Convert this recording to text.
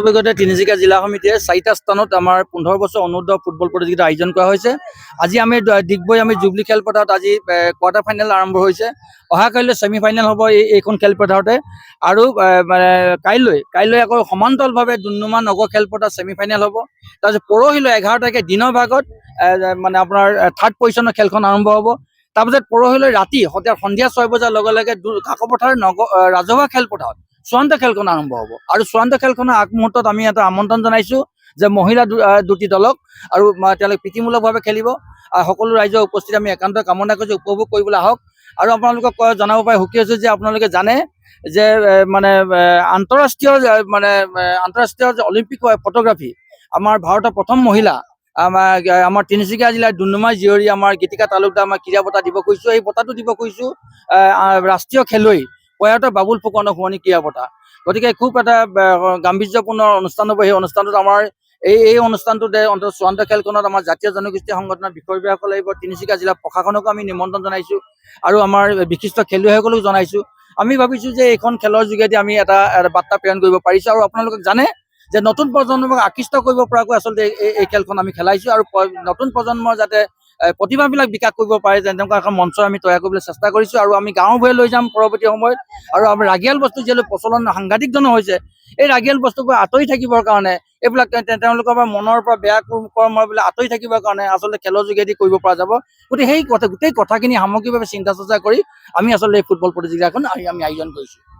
অভিজ্ঞতা তিনিচুকীয়া জিলা সমিতিয়ে 4টা স্থানত আমাৰ 15 বছৰ অনুৰ্ধ ফুটবল প্ৰতিযোগিতা আয়োজন কৰা হৈছে। আজি আমি ডিগবৈ জুবলি খেলপথাৰত আজি কোৱাৰ্টাৰ ফাইনেল আৰম্ভ হৈছে। অহাকাইলৈ ছেমি ফাইনেল হ'ব এইখন খেলপথাৰতে। আৰু কাইলৈ আকৌ সমান্তৰালভাৱে ডুমডুমা নগৰ খেলপথাৰত ছেমি ফাইনেল হ'ব। তাৰপিছত পৰহিলৈ 11 তাৰিখে দিনৰ ভাগত মানে আপোনাৰ থাৰ্ড পজিশ্যনৰ খেলখন আৰম্ভ হ'ব। তাৰপিছত পৰহিলৈ ৰাতি সন্ধিয়া 6 বজাৰ লগে লগে কাকপথাৰ ৰাজহুৱা খেলপথাৰত চূড়ান্ত খেলখন আৰম্ভ হ'ব। আৰু চূড়ান্ত খেলখনৰ আগমুহূৰ্তত আমি এটা আমন্ত্ৰণ জনাইছোঁ যে মহিলা দুটি দলক, আৰু তেওঁলোকে প্ৰীতিমূলকভাৱে খেলিব। সকলো ৰাইজৰ উপস্থিতি আমি একান্ত কামনা কৰিছোঁ, উপভোগ কৰিবলৈ আহক। আৰু আপোনালোকক জনাব পাই সুখী হৈছোঁ যে আপোনালোকে জানে যে মানে আন্তঃৰাষ্ট্ৰীয় যে অলিম্পিক ফটোগ্ৰাফী আমাৰ ভাৰতৰ প্ৰথম মহিলা আমাৰ তিনিচুকীয়া জিলাৰ ডুমডুমাৰ জীয়ৰী আমাৰ গীতিকা তালুকদাৰ আমাৰ ক্ৰীড়া বঁটা দিব খুজিছোঁ। এই বঁটাটো দিব খুজিছোঁ ৰাষ্ট্ৰীয় খেলুৱৈ প্ৰয়াত বাবুল ফুকনৰ শুৱনি ক্ৰীড়া বঁটা। গতিকে খুব এটা গাম্ভীৰ্যপূৰ্ণ অনুষ্ঠান হ'ব। সেই অনুষ্ঠানটোত আমাৰ এই অনুষ্ঠানটোতে অন্তত চূড়ান্ত খেলখনত আমাৰ জাতীয় জনগোষ্ঠীয় সংগঠনৰ বিষয়ববীয়াসকল আহিব। তিনিচুকীয়া জিলা প্ৰশাসনকো আমি নিমন্ত্ৰণ জনাইছোঁ আৰু আমাৰ বিশিষ্ট খেলুৱৈসকলক জনাইছোঁ। আমি ভাবিছোঁ যে এইখন খেলৰ যোগেদি আমি এটা বাৰ্তা প্ৰেৰণ কৰিব পাৰিছোঁ। আৰু আপোনালোকক জানে যে নতুন প্ৰজন্মক আকৃষ্ট কৰিব পৰাকৈ আচলতে এই খেলখন আমি খেলাইছোঁ। আৰু নতুন প্ৰজন্মৰ যাতে প্ৰতিভাবিলাক বিকাশ কৰিব পাৰে তেনেকুৱা এখন মঞ্চ আমি তৈয়াৰ কৰিবলৈ চেষ্টা কৰিছোঁ। আৰু আমি গাঁও ভূঞে লৈ যাম পৰৱৰ্তী সময়ত। আৰু আমাৰ ৰাগিয়াল বস্তু যিহেতু প্ৰচলন সাংঘাতিক ধৰণৰ হৈছে, এই ৰাগিয়াল বস্তুবোৰ আঁতৰি থাকিবৰ কাৰণে, এইবিলাক তেওঁলোকৰ পৰা মনৰ পৰা বেয়া কৰ্মবিলাক আঁতৰি থাকিবৰ কাৰণে আচলতে খেলৰ যোগেদি কৰিব পৰা যাব। গতিকে সেই গোটেই কথাখিনি সামগ্ৰিকভাৱে চিন্তা চৰ্চা কৰি আমি আচলতে এই ফুটবল প্ৰতিযোগিতাখন আমি আয়োজন কৰিছোঁ।